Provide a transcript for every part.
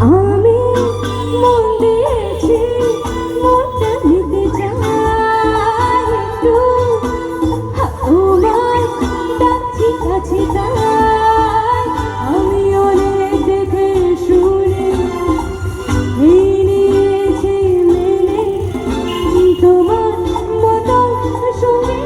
আমি মন দিয়েছি মনটা নিতে চাই একটু তোমার ডাকছি কাছে তাই আমি অনেক দেখে শুনে নিয়েছি মেনে তোমার মতো সঙ্গে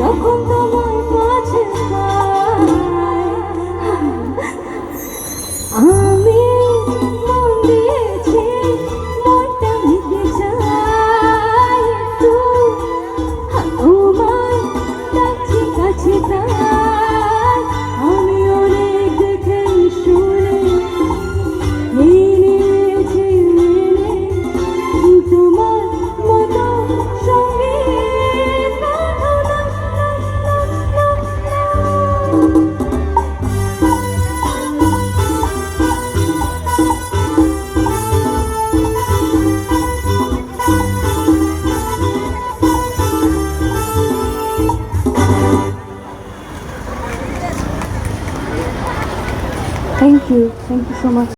যখন তোমার কাছে পাই আমি মন দিয়েছি মনটা নিতে চাই একটু তোমার ডাকছি কাছে তাই আমি অনেক দেখে শুনে নিয়েছি মেনে তোমার মতো সঙ্গে Thank you so much.